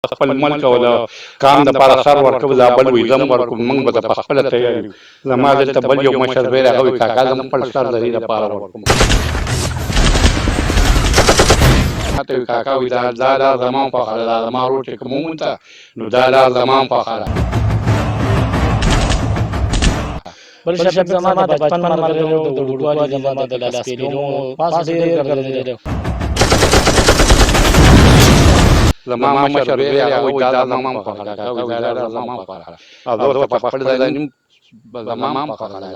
خپل ملک او د قام دپاره سر ورکوو دا بل وي زه هم ورکوم موږ به د پخپله تیار یو زما دلته بل یو مشر دی هغه وایي کاکا زه هم خپل سر د دې دپاره ورکوم ماته وایي کاکا وایي دا لار زما هم خوښه ده دا زما ورور چې کوم ومونده نو دا لار زما هم خوښه ده بل شفیق زما د بچپن ملګری و د وړوکوالي زما د لاسپیلینو پاس ډېر ګرځېدلی زما مشر ویل هغه وایي دا زما هم خوښه ده کاکا وایي دا لار زما هم خوښه ده او زه ورته په خپل ځای نیم زما هم خوښه ده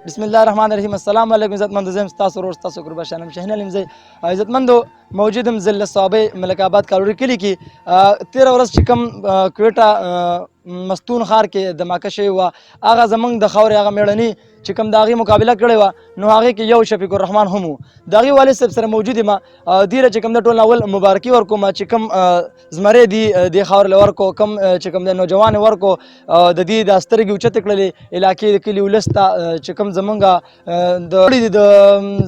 بسم الله الرحمن الرحیم. السلام علیکم عزتمندو، زه یم ستاسو ورور ستاسو قربا شانم شهنل یم. زه عزتمندو موجود یم ضلع صوابۍ ملک آباد کالوري کلي کې. تېره ورځ چې کوم کویټه مستون ښار کې دماکه شوې وه هغه زموږ د خاورې هغه مېړني چې کوم د هغې مقابله کړې وه نو هغې کې یو شفیق الرحمن هم و. د هغې والد صاحب سره موجود یم. دې له چې کوم د ټول اول مبارکي ورکوم چې کوم زمرې دي دې خاورې له ورکو کوم چې کوم د نوجوان یې ورکو د دې دا سترګې اوچتې کړلې علاقې د کلي ولس ته چې کوم زمونږ د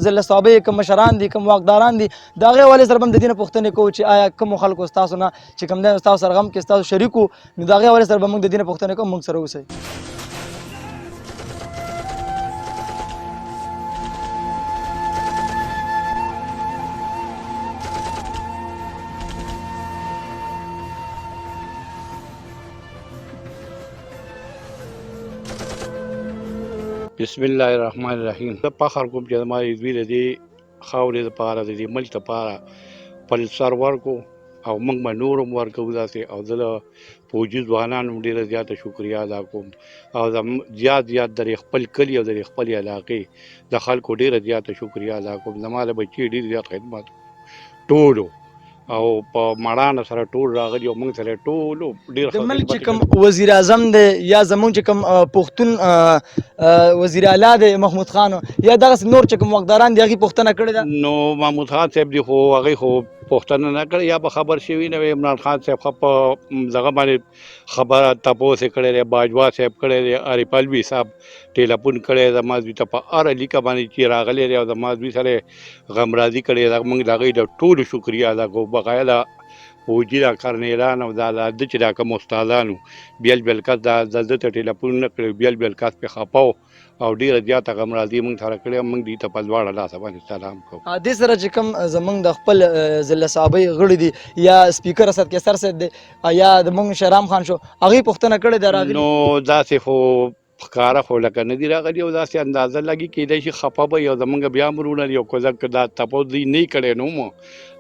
ضلع صوابۍ کوم مشران دي کوم واکداران دي د هغې والد سره به هم د دې نه پوښتنې کوو چې آیا کومو خلکو ستاسو نه چې کوم دی ستاسو سره غم کې ستاسو شریک وو نو د هغې والد سره به موږ د دې نه پوښتنې کوو. موږ سره اوسئ. بسم الله الرحمن الرحیم. زه فخر کوم چې زما دوی د دې خاورې دپاره د دې ملک دپاره خپل سر ورکو او موږ به نور هم ورکوو داسې. او زه د فوجي ځوانانو هم ډېره زیاته شکریه ادا کوم او زیات د خپل کلي او د خپلې علاقې د خلکو ډېره زیاته شکریه ادا کوم. زما د بچي ډېر زیات خدمت ټولو او په مړانه سره ټول راغلي او موږ سره ټولو ډېر د ملک چې کوم وزیر اعظم دی یا زموږ چې کوم پښتون وزیر اعلی دی محمود خان یا دغسې نور چې کوم واکداران دي هغې پوښتنه کړې ده؟ نو محمود خان صاحب دي خو هغې خو پوښتنه نه کړې یا به خبر شوي نه وي. عمران خان صاحب ښه په دغه باندې خبره تپوس یې کړی دی، باجوا صاحب کړی دی، عارف الوي صاحب ټیلیفون کړی دی زما زوی ته په هره لیکه باندې چې راغلی دی او زما زوی سره یې غمرازي کړې ده. موږ د هغوی د ټولو شکریه ادا کوو. بقایه د فوجي دا کرنیلان او دا ده چې دا کوم استادانو بیل کس دا ده ته ټیلیفون نه کړی، بیل کس پې خفه و او ډېره زیاته غمرازي موږ سره کړې. موږ دوی ته په دواړه لاسه باندې سلام کوو. دې سره چې کوم زموږ د خپل ضلع صوابۍ غړي دي یا سپیکر اسد کیسر صاحب دی یا زموږ شهرام خان شو هغې پوښتنه کړې ده راغلي؟ نو داسې خو ښکاره خو لکه نه دي راغلي او داسې اندازه لګي کیدای شي خفه به یو زموږ بیا هم وروڼه دي او که دا تپوس دوی نه یې کړی نو مو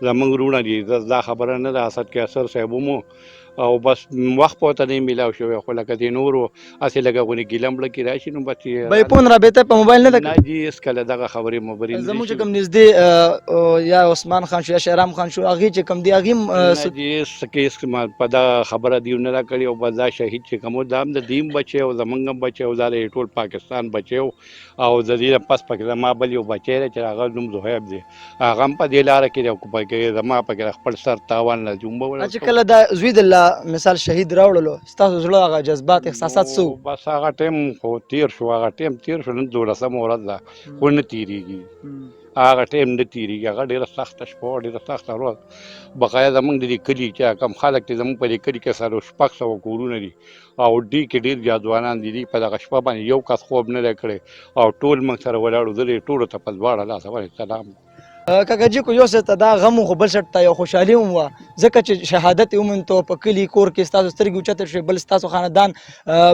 زموږ وروڼه دي. دا خبره نه ده. اسد کیسر صاحب مو او بس وخت په ورته نه میلاو شوی خو لکه د نورو هسې لږه غونې ګیله مړه کې راشي نو بس بیپون رابطه په موبایل نه ده نه جي هېڅکله دغه خبرې مبرې زموږ چې کوم نږدې یا عثمان خان شو یا شهرام خان شو هغې چې کوم دي هغې په دغه خبره دوی نه ده کړې او بس دا شهید چې کوم دا هم د دوی هم بچی او زموږ هم بچی او دا د ټول پاکستان بچی او د دې نه پس پکې زما بل یو بچی دی چې هغه نوم زهیب دی هغه هم په دې لاره کې دی او پکې زما پکې خپل سر تاوان نه جومبه چې کله دا زوی د الله مثال شهید راوړلو ستاسو زړه هغه جذبات احساسات څه وو؟ بس هغه ټایم خو تېر شو. هغه ټایم تېر شو. نن 12مه ورځ ده خو نه تېرېږي. هغه ټایم نه تېرېږي. هغه ډېره سخته شپه ډېره سخته ورځ. بقایا زموږ د دې کلي چې کوم خلک دي زموږ په دې کلي کې 600 کورونه دي او دې کې ډېر زیات ځوانان دي. دي په دغه شپه باندې یو کس خوب نه دی کړی او ټول موږ سره ولاړو. زه دې ټولو ته په دواړه لاسه باندې سلام. کاکاجي کو یو څه ته دا غم خو بل شټ ته یو خوشحالي هم وه ځکه چې شهادت یې وموندو په کلي کور کې ستاسو سترګې اوچتې شوې بل ستاسو خاندان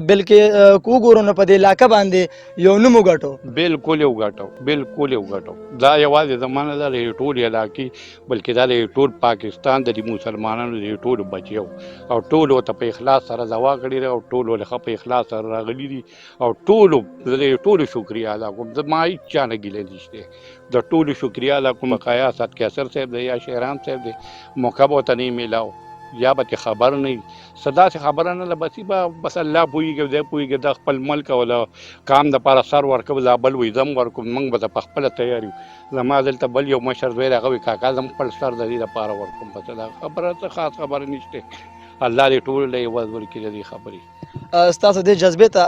بلکې که وګورو نو په دې علاقه باندې یو نوم وګټو بالکل یې وګټو بالکل یې وګټو دا یوازې زما نه ده د ټولې علاقې بلکې دا د ټول پاکستان د مسلمانانو د ټولو بچیو او ټولو ته په اخلاص سره دوا کړې ده او ټولو له ښه په اخلاص سره راغلي دي او ټولو شکریه ادا کوم زما هېڅ چا نه ګیله نشته د ټولو شکریه ادا کوم قیا اسد کیسر صاحب دی یا شهرام صاحب دی موقع به ورته نه میلاو یا به ترې خبر نه وي څه داسې خبره نه ده بس الله پوهېږي دی پوهېږي دا خپل ملک او د کام دپاره سر ورکوم دا بل وایي زه هم ورکوم موږ به ته په خپله تیار یو زما دلته بل یو مشر زوی دی هغه وایي کاکا زه هم خپل سر د دې دپاره ورکوم بس دا خبره څه خاص خبره نشته الله دې ټولو له عوض ورکړي د دې خبرې ستاسو دې جذبې ته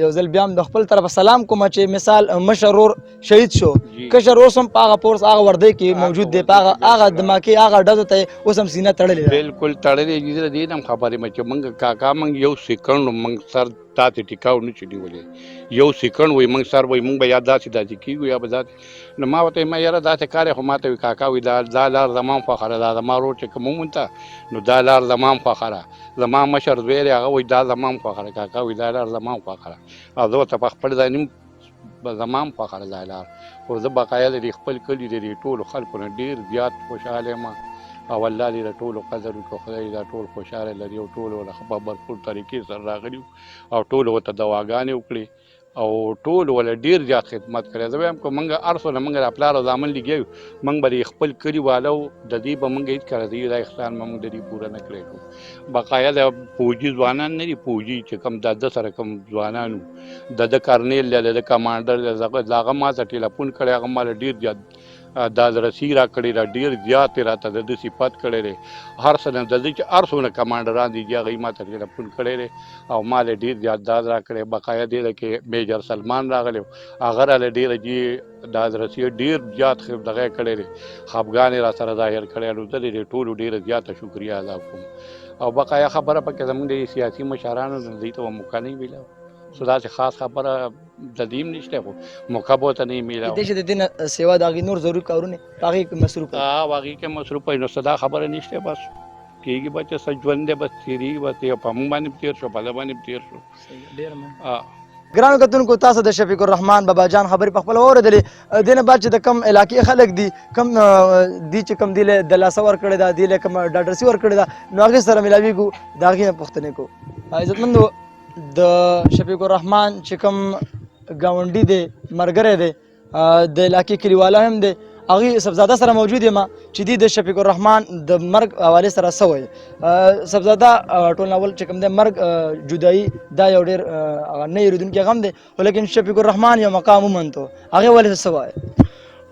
یو ځل بیا هم د خپل طرفه سلام کوم چې مثال مشر ورور شهید شو کشر اوس هم په هغه پورس هغه وردی کې موجود دی په هغه دماکې هغه ډزو ته اوس هم سینه تړلې ده بالکل تړلې دي د دې نه هم خبرې مه چې موږ کاکا موږ یو سیکنډ موږ سر داسې ټیکاو نه شو نیولی یو سیکنډ وایي موږ سر وایي موږ به یا داسې کېږو یا به داسې نو ما ورته وایي یاره داسې کار یې خو ما ته وایي کاکا وایي دا لار زما هم خوښه ده دا زما ورور چې کوم ومونته نو دا لار زما هم خوښه ده زما مشر زوی دی هغه وایي دا زما هم خوښه ده کاکا وایي دا لار زما هم خوښه ده او زه ورته په خپل ځای نیم زما هم خوښه ده دا لار خو زه بقایا د دې خپل کلي د دې ټولو خلکو نه ډېر زیات خوشحاله یم او الله دې د ټولو قدر وکړي خدای دا ټول خوشحاله لري او ټولو له په بھرپور طریقې سره راغلي او ټولو ورته دواګانې وکړي او ټولو له ډېر زیات خدمت کړی زه وایم که موږ هر څونه موږ د پلار او زامن لګیا یو موږ به د خپل کلي والو د دې به موږ هېڅ کله د دا احسان به موږ د دې پوره نه کړی شو بقایا د فوجي ځوانان نه دي فوجي چې کوم د ده سره کوم ځوانان وو د ده کرنیل دی د ده کمانډر دی د هغه ما ته ټلیفون کړی هغه ما له ډېر زیات دا رسی را کړې ده ډېر زیات یې راته د ده صفت کړی دی هر څه نه د ده چې هر څومره کمانډران دي هغه یې ما ته ټلیفون کړی دی او ما له ډېر زیات داد را کړی بقایا دې ده کې میجر سلمان راغلی هغه راله ډېره جي دا رسی ډېر زیات دغه یې کړی دی خفګان یې را سره ظاهر کړی نو زه د ټولو ډېره زیاته شکریه ادا کوم او بقایا خبره پکې زموږ د سیاسي مشرانو د دوی ته موقع نه میلاو څه داسې خاص خبره د دې هم نشته خو موقع به ورته نه میلاو کیدای شي د دې نه سیوا د هغې نور ضروري کارونه په هغې کې مصروف وي. هغې کې مصروف وي نو څه دا خبره نشته بس کېږي به چې څه ژوند دی بس تېرېږي بس یو په موږ باندې هم تېر شو په ده باندې هم تېر شو ګرانو کتونکو تاسو د شفیق الرحمان بابا جان خبرې په خپله واورېدلې دې نه بعد چې د کم علاقې خلک دي کم دي چې کم دې له دلاسه ورکړې ده دې له کم ډاډرسي ورکړې ده نو هغې سره میلاویږو د هغې نه پوښتنې کوو عزتمندو د شفیق الرحمان چې کوم ګاونډي دی ملګری دی د علاقې کلیوالا هم دی هغې سبزاده سره موجود یم چې دوی د شفیق الرحمان د مرګ حوالې سره څه وایي سبزاده ټول ناول چې کوم دی مرګ جدایي دا یو ډېر نه هېرېدونکی غم دی خو لیکن شفیق الرحمان یو مقام وموندو هغې ولې څه وایي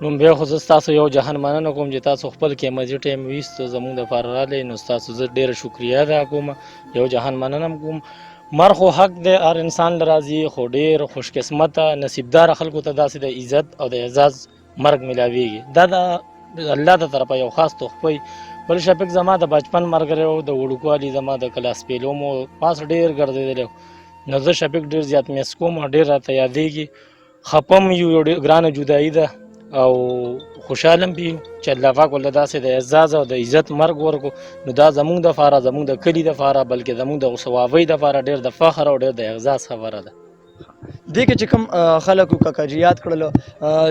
لومبیا خو زه ستاسو یو جهان مننه کوم چې تاسو خپل قیمتي ټایم ویستو زموږ دپاره راغلی نو ستاسو زه ډېره شکریه ادا کوم یو جهان مننه هم کوم مرګ خو حق دی هر انسان له راځي خو ډېر خوشقسمته نصیبداره خلکو ته داسې د عزت او د اعزاز مرګ میلاویږي دا د الله د طرفه یو خاص تحفه بل شفیق زما د بچپن ملګری و د وړوکوالي زما د کلاس پیلو مو پاس ډېر ګرځېدلی نو زه شفیق ډېر زیات میس کوم او ډېر راته یادېږي خپم یو ډېر ګرانه جدایي ده او خوشحاله هم یو چې الله پاک ورله داسې د اعزاز او د عزت مرګ ورکړو نو دا زموږ دپاره زموږ د کلي دپاره بلکې زموږ د ثوابۍ دپاره ډېر د فخر او ډېر د اعزاز خبره ده دې کې چې کوم خلکو کاکاجي یاد کړلو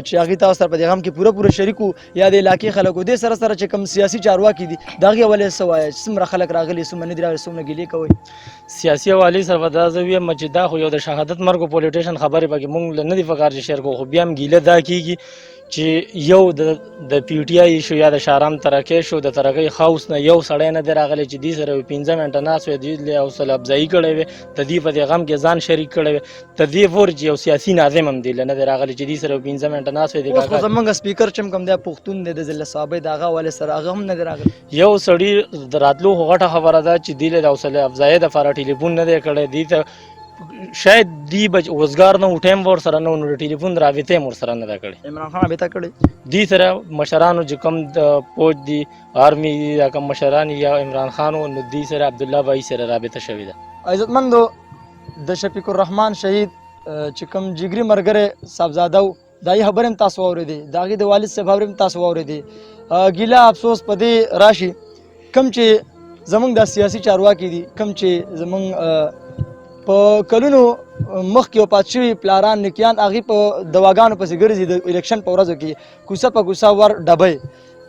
چې هغې تاسو سره په دې غم کې پوره شریک وو یا د علاقې خلکو دې سره سره چې کوم سیاسي چارواکي دي د هغې حوالې څه وایه چې څومره خلک راغلي څومره نه دي راغلي څومره ګیلې کوئ سیاسي حوالې سره به دا زه ویم چې دا خو یو د شهادت مرګ او پولیټیشن خبرې پکې مونږ له نه دي پکار چې شیر کوو خو بیا هم ګیله دا کېږي چې یو د پی ټي آی شو یا د شهرام ترکۍ شو د ترکۍ هاوس نه یو سړی نه دی راغلی چې دې سره 15 منټه ناست وی دوی له حوصله افزایي کړی وی د دې په دې غم کې ځان شریک کړی وی د دې پورې چې یو سیاسي ناظم هم دی نه دی راغلی چې دې سره 15 منټه ناست وی دی اوس خو زموږ سپیکر چې کوم دی پښتون دی د ضلع صابۍ د هغه حوالې سره هغه هم نه دی راغلی یو سړي د راتلو خو غټه خبره ده چې دې له حوصله افزایي دپاره ټلیفون نه دی کړی دې ته شاید دی وزګار نه و ټایم ور سره نه و نو د ټلیفون رابطه هم ورسره نه ده کړې عمران خان رابطه کړې دې سره مشرانو چې کوم د فوج دي آرمي دي یا کوم مشران یا عمران خان نو دې سره عبدالله بھائی سره رابطه شوې ده عزتمندو د شفیق الرحمان شهید چې کوم جګري ملګری صاحبزاده دای خبرې هم تاسو واورېدې د هغې د والد صاحب خبرې هم تاسو واورېدې ګیله افسوس په دې راشي کوم چې زمونږ د سیاسي چارواکي دي کوم چې زمونږ په کلونو مخکې وفات شوي پلاران نیکیان هغې په دواګانو پسې ګرځي د الیکشن په ورځو کې کوڅه په کوڅه ور ډبی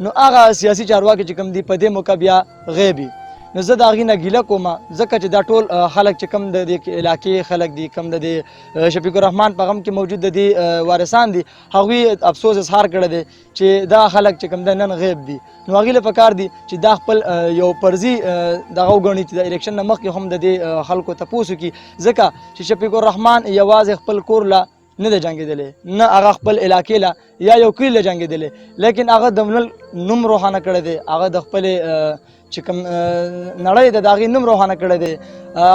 نو هغه سیاسي چارواکي چې کوم دي په دې موقع بیا غیب وي نو زه د هغې نه ګیله کوم ځکه چې دا ټول خلک چې کوم د دې علاقې خلک دي کوم د دې شفیق الرحمن په غم کې موجود د دې وارثان دي هغوی افسوس اظهار کړی دی چې دا خلک چې کوم دی نن غیب دي نو هغې له پکار دي چې دا خپل یو فرضي دغه وګڼي چې د الیکشن نه مخکې هم د دې خلکو تپوس وکړي ځکه چې شفیق الرحمن یوازې خپل کور له نه دی جنګېدلی نه هغه خپل علاقې له یا یو کلي له جنګېدلی لیکن هغه د ملک نوم روښانه کړی دی هغه د خپلې چې کوم نړۍ د هغې نوم روښانه کړی دی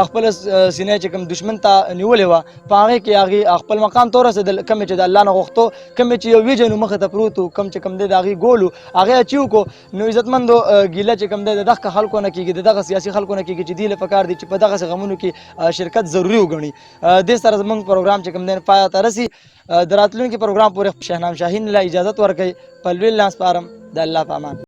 خپله سینه چې کوم دشمن ته نیولې وه په هغې کې هغې خپل مقام ته ورسېدل کوم چې د الله نه غوښتو کوم چې یو ویجن مخې ته پروت و کوم چې کوم دی د هغې ګول و هغې اچیو کړو نو عزتمندو ګیله چې کوم دی د دغه خلکو نه کېږي د دغه سیاسي خلکو نه کېږي چې دوی له پکار دي چې په دغسې غمونو کې شرکت ضروري وګڼي دې سره زموږ پروګرام چې کوم دی پای ته رسي د راتلونکي پروګرام پورې شهنام شاهین له اجازت ورکوي په لوی لاس سپارم د الله په امان